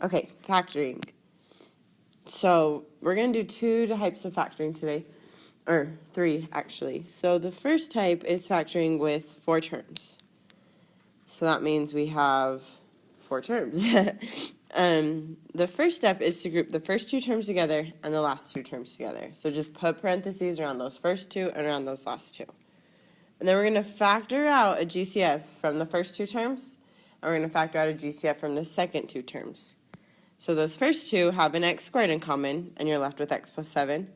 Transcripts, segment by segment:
Okay, factoring. So we're going to do two types of factoring today, or three actually. So the first type is factoring with four terms. So that means we have four terms. The first step is to group the first two terms together and the last two terms together. So just put parentheses around those first two and around those last two. And then we're going to factor out a GCF from the first two terms, and we're going to factor out a GCF from the second two terms. So those first two have an x squared in common, and you're left with x plus 7.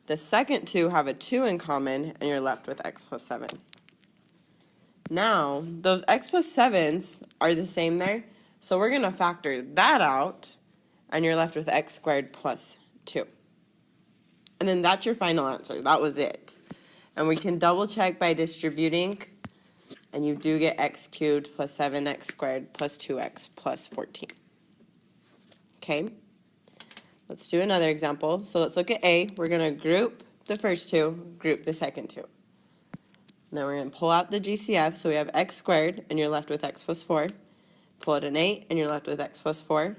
The second two have a 2 in common, and you're left with x plus 7. Now, those x plus 7s are the same there, so we're going to factor that out, and you're left with x squared plus 2. And then that's your final answer. That was it. And we can double check by distributing, and you do get x cubed plus 7x squared plus 2x plus 14. Okay, let's do another example. So let's look at A. We're going to group the first two, group the second two. And then we're going to pull out the GCF, so we have x squared, and you're left with x plus 4. Pull out an 8, and you're left with x plus 4.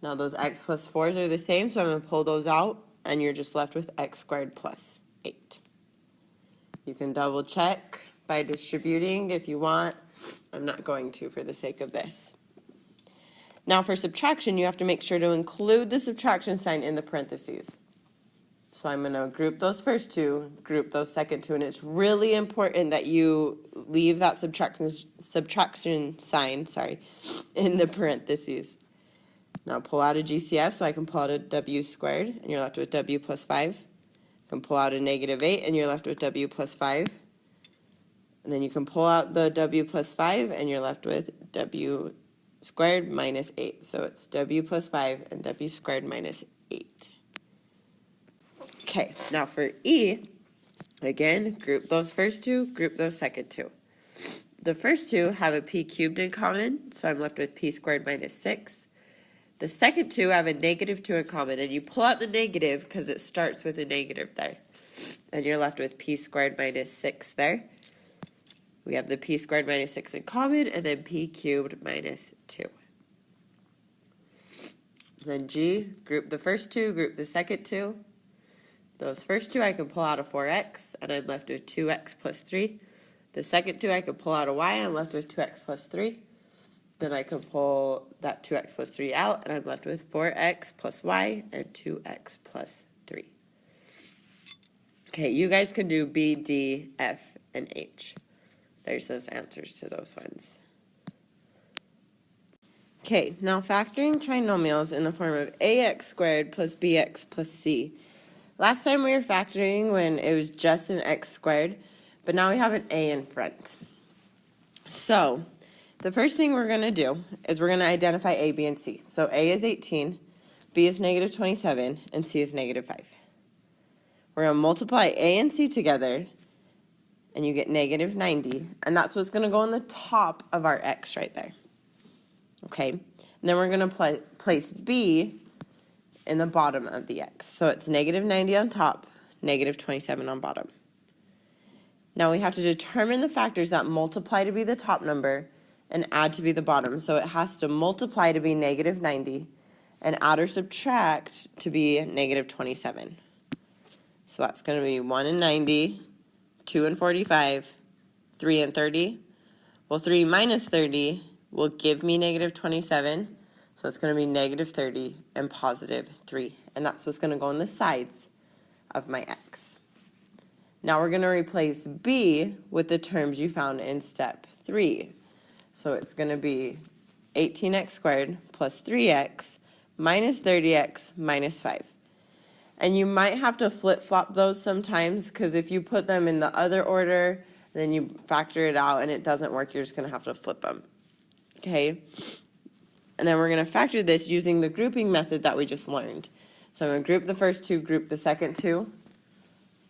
Now those x plus 4s are the same, so I'm going to pull those out, and you're just left with x squared plus 8. You can double check by distributing if you want. I'm not going to for the sake of this. Now for subtraction, you have to make sure to include the subtraction sign in the parentheses. So I'm going to group those first two, group those second two, and it's really important that you leave that subtraction sign, in the parentheses. Now pull out a GCF, so I can pull out a w squared, and you're left with w plus 5. You can pull out a negative 8, and you're left with w plus 5. And then you can pull out the w plus 5, and you're left with w squared minus 8. So it's w plus 5 and w squared minus 8. Okay, now for E, again, group those first two, group those second two. The first two have a p cubed in common, so I'm left with p squared minus 6. The second two have a negative 2 in common, and you pull out the negative because it starts with a negative there. And you're left with p squared minus 6 there. We have the p squared minus 6 in common, and then p cubed minus 2. Then G, group the first two, group the second two. Those first two I can pull out a 4x, and I'm left with 2x plus 3. The second two I can pull out a y, I'm left with 2x plus 3. Then I can pull that 2x plus 3 out, and I'm left with 4x plus y and 2x plus 3. Okay, you guys can do B, D, F, and H. There's those answers to those ones. Okay, now factoring trinomials in the form of ax squared plus bx plus c. Last time we were factoring when it was just an x squared, but now we have an a in front. So the first thing we're going to do is we're going to identify a, b, and c. So a is 18, b is negative 27, and c is negative 5. We're going to multiply a and c together, and you get negative 90, and that's what's going to go on the top of our x right there. Okay, and then we're going to place b in the bottom of the x. So it's negative 90 on top, negative 27 on bottom. Now we have to determine the factors that multiply to be the top number and add to be the bottom. So it has to multiply to be negative 90 and add or subtract to be negative 27. So that's going to be 1 and 90, 2 and 45, 3 and 30. Well, 3 minus 30 will give me negative 27. So it's going to be negative 30 and positive 3. And that's what's going to go on the sides of my x. Now we're going to replace b with the terms you found in step 3. So it's going to be 18x squared plus 3x minus 30x minus 5. And you might have to flip-flop those sometimes, because if you put them in the other order, then you factor it out and it doesn't work, you're just going to have to flip them. Okay? And then we're going to factor this using the grouping method that we just learned. So I'm going to group the first two, group the second two.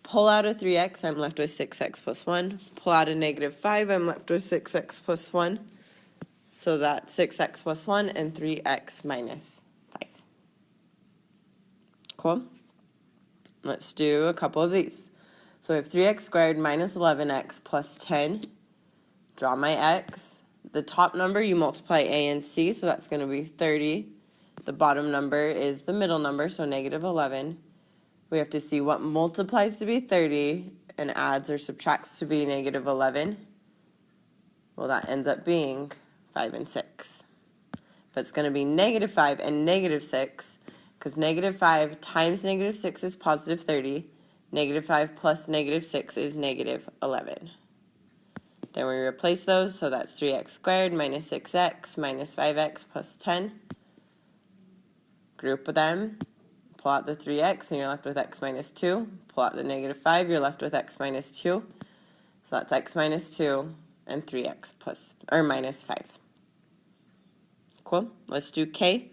Pull out a 3x, I'm left with 6x plus 1. Pull out a negative 5, I'm left with 6x plus 1. So that's 6x plus 1 and 3x minus 5. Cool? Let's do a couple of these. So we have 3x squared minus 11x plus 10. Draw my x. The top number, you multiply a and c, so that's going to be 30 The bottom number is the middle number, so negative 11. We have to see what multiplies to be 30 and adds or subtracts to be negative 11. Well, that ends up being 5 and 6. But it's going to be negative 5 and negative 6, because negative 5 times negative 6 is positive 30. Negative 5 plus negative 6 is negative 11. Then we replace those, so that's 3x squared minus 6x minus 5x plus 10. Group them, pull out the 3x, and you're left with x minus 2. Pull out the negative 5, you're left with x minus 2. So that's x minus 2 and 3x plus, or minus 5. Cool. Let's do k.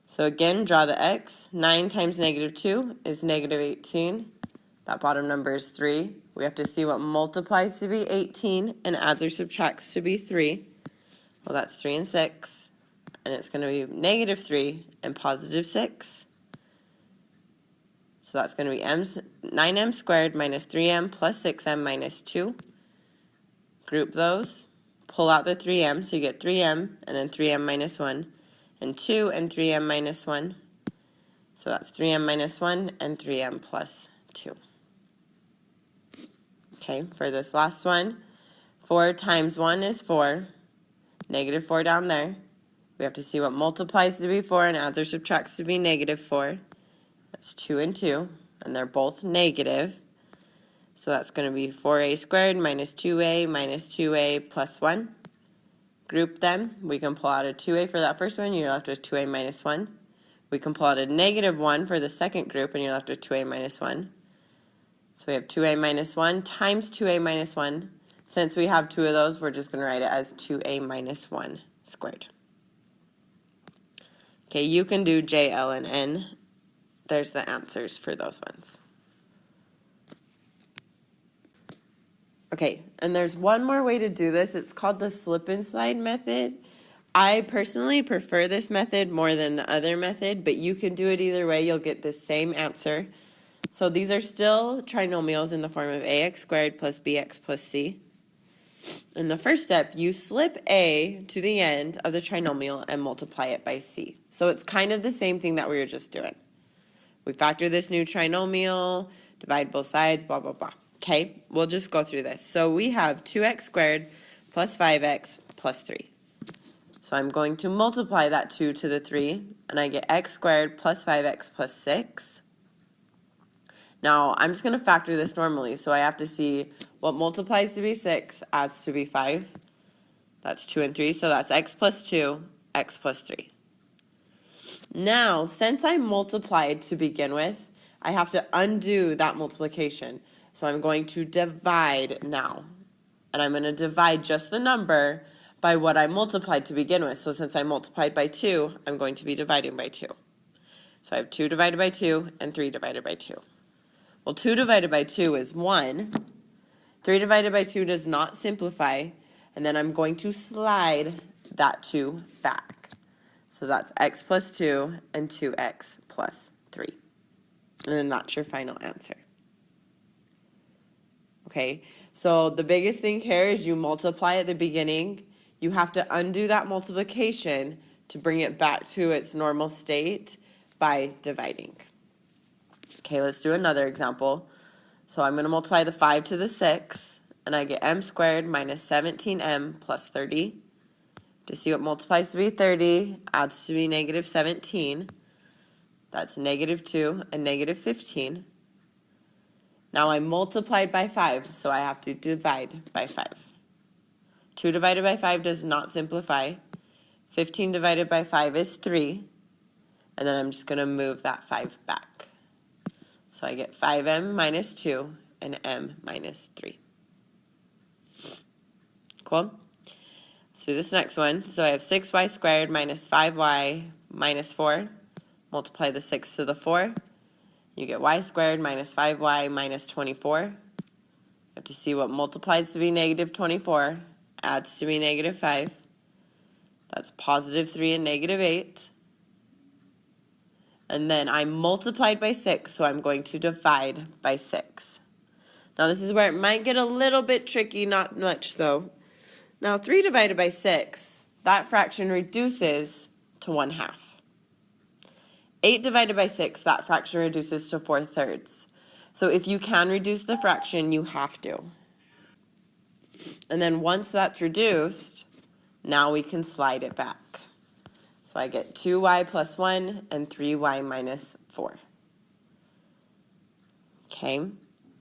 So again, draw the x. 9 times negative 2 is negative 18. That bottom number is 3. We have to see what multiplies to be 18 and adds or subtracts to be 3. Well, that's 3 and 6. And it's going to be negative 3 and positive 6. So that's going to be 9m squared minus 3m plus 6m minus 2. Group those. Pull out the 3m, so you get 3m and then 3m minus 1. And 2 and 3m minus 1. So that's 3m minus 1 and 3m plus 2. Okay, for this last one, 4 times 1 is 4. Negative 4 down there. We have to see what multiplies to be 4 and adds or subtracts to be negative 4. That's 2 and 2, and they're both negative. So that's going to be 4a squared minus 2a plus 1. Group them. We can pull out a 2a for that first one. You're left with 2a minus 1. We can pull out a negative 1 for the second group, and you're left with 2a minus 1. So we have 2a minus 1 times 2a minus 1. Since we have two of those, we're just going to write it as 2a minus 1 squared. Okay, you can do J, L, and N. There's the answers for those ones. Okay, and there's one more way to do this. It's called the slip and slide method. I personally prefer this method more than the other method, but you can do it either way. You'll get the same answer. So these are still trinomials in the form of ax squared plus bx plus c. In the first step, you slip a to the end of the trinomial and multiply it by c. So it's kind of the same thing that we were just doing. We factor this new trinomial, divide both sides, blah, blah, blah. Okay, we'll just go through this. So we have 2x squared plus 5x plus 3. So I'm going to multiply that 2 to the 3, and I get x squared plus 5x plus 6. Now, I'm just going to factor this normally, so I have to see what multiplies to be 6 adds to be 5. That's 2 and 3, so that's x plus 2, x plus 3. Now, since I multiplied to begin with, I have to undo that multiplication. So I'm going to divide now. And I'm going to divide just the number by what I multiplied to begin with. So since I multiplied by 2, I'm going to be dividing by 2. So I have 2 divided by 2 and 3 divided by 2. Well, 2 divided by 2 is 1. 3 divided by 2 does not simplify. And then I'm going to slide that 2 back. So that's x plus 2 and 2x plus 3. And then that's your final answer. Okay, so the biggest thing here is you multiply at the beginning. You have to undo that multiplication to bring it back to its normal state by dividing. Okay, let's do another example. So I'm going to multiply the 5 to the 6, and I get m squared minus 17m plus 30. To see what multiplies to be 30, adds to be negative 17. That's negative 2 and negative 15. Now I multiplied by 5, so I have to divide by 5. 2 divided by 5 does not simplify. 15 divided by 5 is 3. And then I'm just going to move that 5 back. So I get 5m minus 2 and m minus 3. Cool? Let's do this next one. So I have 6y squared minus 5y minus 4. Multiply the 6 to the 4. You get y squared minus 5y minus 24. You have to see what multiplies to be negative 24, adds to be negative 5. That's positive 3 and negative 8. And then I multiplied by 6, so I'm going to divide by 6. Now this is where it might get a little bit tricky, not much though. Now 3 divided by 6, that fraction reduces to 1/2. 8 divided by 6, that fraction reduces to 4/3. So if you can reduce the fraction, you have to. And then once that's reduced, now we can slide it back. So I get 2y plus 1 and 3y minus 4. Okay,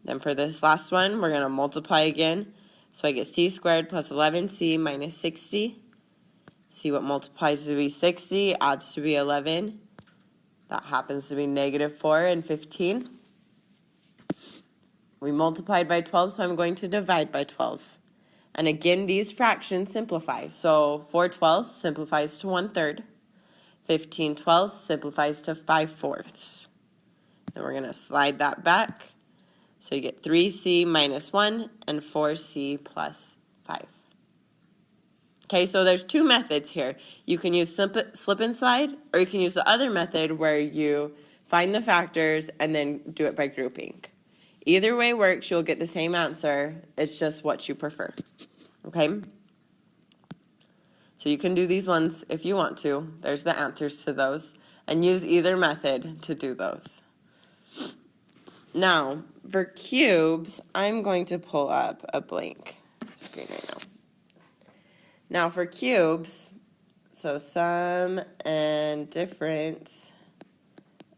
then for this last one, we're going to multiply again. So I get c squared plus 11c minus 60. See what multiplies to be 60, adds to be 11. That happens to be negative 4 and 15. We multiplied by 12, so I'm going to divide by 12. And again, these fractions simplify. So 4/12 simplifies to 1/3. 15/12 simplifies to 5/4. And we're going to slide that back. So you get 3c minus 1 and 4c plus 5. Okay, so there's two methods here. You can use slip and slide, or you can use the other method where you find the factors and then do it by grouping. Either way works, you'll get the same answer. It's just what you prefer. Okay? So you can do these ones if you want to. There's the answers to those. And use either method to do those. Now, for cubes, I'm going to pull up a blank screen right now. Now for cubes, so sum and difference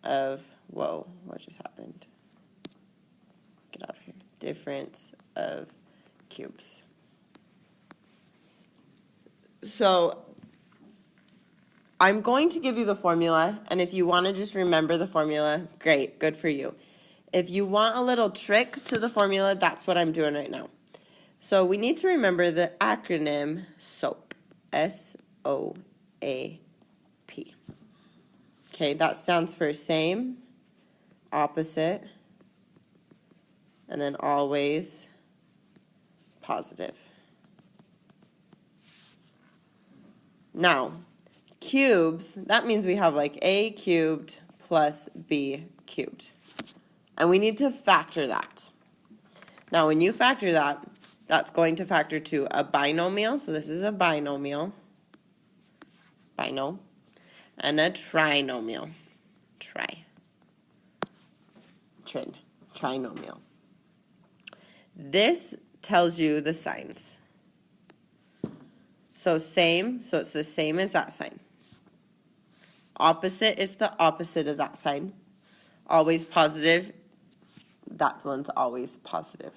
of, whoa, what just happened? Get out of here. Difference of cubes. So I'm going to give you the formula, and if you want to just remember the formula, great, good for you. If you want a little trick to the formula, that's what I'm doing right now. So we need to remember the acronym SOAP, S-O-A-P. Okay, that stands for same, opposite, and then always positive. Now, cubes, that means we have like a cubed plus b cubed. And we need to factor that. Now, when you factor that, that's going to factor to a binomial. So this is a binomial. Bino. And a trinomial. Trinomial. This tells you the signs. So same, so it's the same as that sign. Opposite is the opposite of that sign. Always positive, that one's always positive.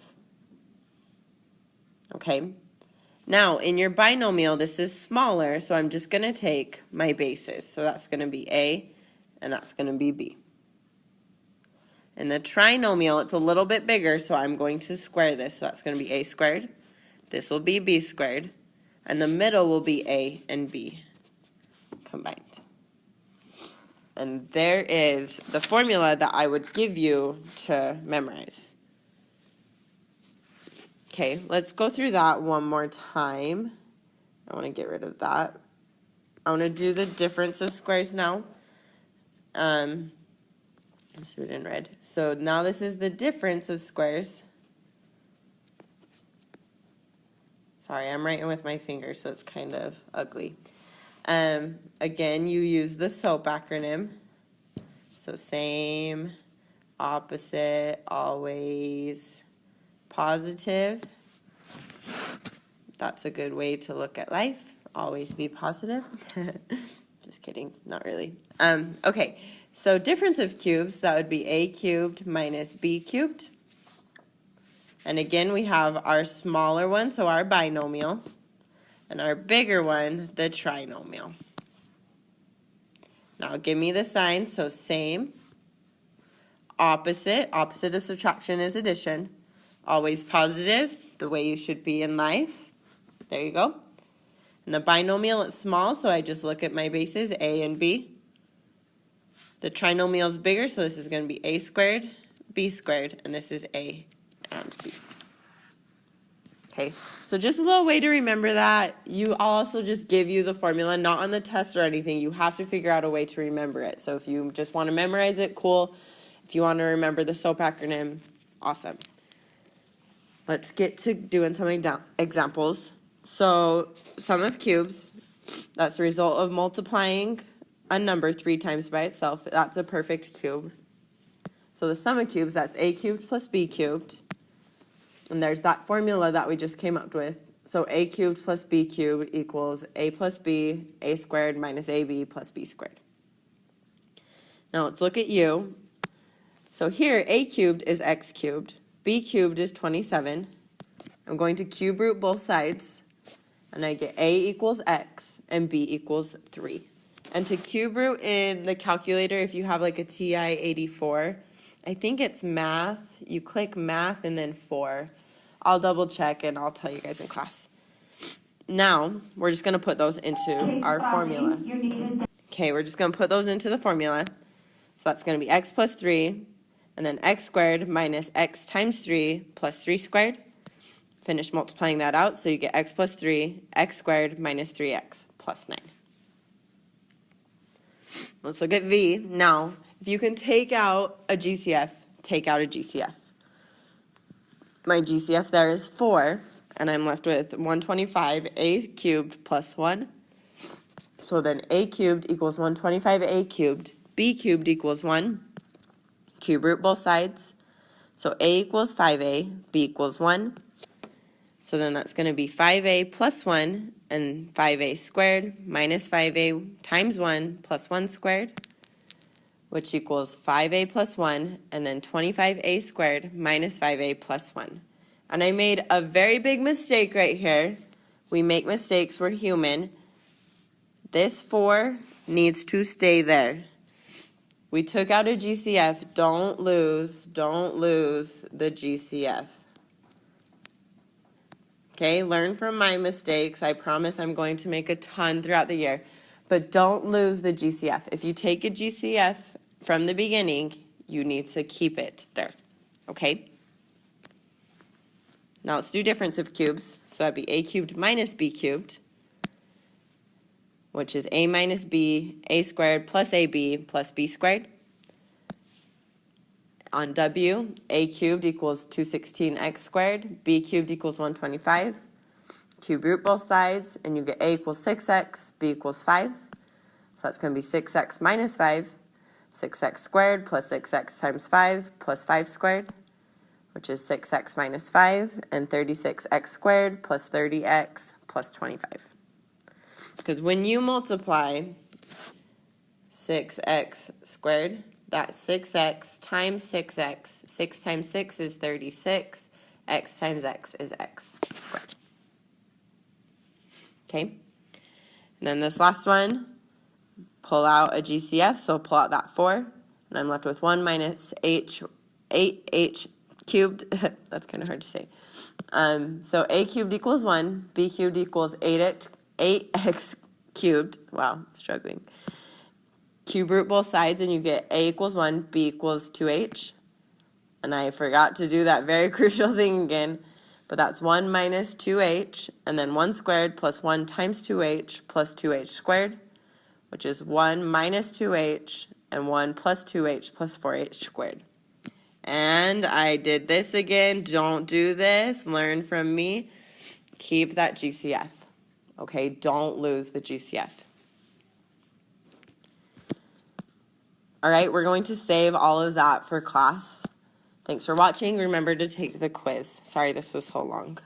Okay? Now, in your binomial, this is smaller, so I'm just going to take my bases. So that's going to be A, and that's going to be B. In the trinomial, it's a little bit bigger, so I'm going to square this. So that's going to be A squared. This will be B squared. And the middle will be A and B combined. And there is the formula that I would give you to memorize. Okay, let's go through that one more time. I want to get rid of that. I want to do the difference of squares now. Let's do it in red. So now this is the difference of squares. Sorry, I'm writing with my fingers, so it's kind of ugly. Again, you use the SOAP acronym. So same, opposite, always positive. That's a good way to look at life. Always be positive. Just kidding, not really. Okay, so difference of cubes, that would be a cubed minus b cubed. And again, we have our smaller one, so our binomial, and our bigger one, the trinomial. Now give me the sign, so same, opposite of subtraction is addition, always positive, the way you should be in life. There you go. And the binomial, it's small, so I just look at my bases, A and B. The trinomial is bigger, so this is going to be A squared, B squared, and this is A and B. Okay, so just a little way to remember that. I'll also just give you the formula, not on the test or anything. You have to figure out a way to remember it. So if you just want to memorize it, cool. If you want to remember the SOAP acronym, awesome. Let's get to doing some examples. So sum of cubes, that's the result of multiplying a number 3 times by itself. That's a perfect cube. So the sum of cubes, that's a cubed plus b cubed. And there's that formula that we just came up with. So a cubed plus b cubed equals a plus b, a squared minus ab plus b squared. Now let's look at u. So here, a cubed is x cubed, b cubed is 27. I'm going to cube root both sides, and I get a equals x and b equals 3. And to cube root in the calculator, if you have like a TI-84, I think it's math. You click math and then 4. I'll double check and I'll tell you guys in class. Now, we're just going to put those into our formula. Okay, we're just going to put those into the formula. So that's going to be x plus 3, and then x squared minus x times 3 plus 3 squared. Finish multiplying that out, so you get x plus 3, x squared minus 3x plus 9. Let's look at v. Now, if you can take out a GCF, take out a GCF. My GCF there is 4, and I'm left with 125a cubed plus 1. So then a cubed equals 125a cubed. B cubed equals 1. Cube root both sides. So a equals 5a, b equals 1. So then that's going to be 5a plus 1 and 5a squared minus 5a times 1 plus 1 squared, which equals 5a plus 1, and then 25a squared minus 5a plus 1. And I made a very big mistake right here. We make mistakes, we're human. This 4 needs to stay there. We took out a GCF. Don't lose the GCF. Okay, learn from my mistakes. I promise I'm going to make a ton throughout the year. But don't lose the GCF. If you take a GCF from the beginning, you need to keep it there. Okay? Now let's do difference of cubes. So that'd be a cubed minus b cubed, which is a minus b, a squared plus ab plus b squared. On W, a cubed equals 216x squared, b cubed equals 125. Cube root both sides, and you get a equals 6x, b equals 5. So that's going to be 6x minus 5, 6x squared plus 6x times 5 plus 5 squared, which is 6x minus 5, and 36x squared plus 30x plus 25. Because when you multiply 6x squared, that's 6x times 6x. 6 times 6 is 36. X times x is x squared. Okay? And then this last one, pull out a GCF, so pull out that 4. And I'm left with 1 minus 8h cubed. That's kind of hard to say. So a cubed equals 1. B cubed equals 8x cubed. Wow, struggling. Cube root both sides, and you get a equals 1, b equals 2h. And I forgot to do that very crucial thing again. But that's 1 minus 2h, and then 1 squared plus 1 times 2h plus 2h squared, which is 1 minus 2h, and 1 plus 2h plus 4h squared. And I did this again. Don't do this. Learn from me. Keep that GCF. Okay, don't lose the GCF. All right, we're going to save all of that for class. Thanks for watching. Remember to take the quiz. Sorry this was so long.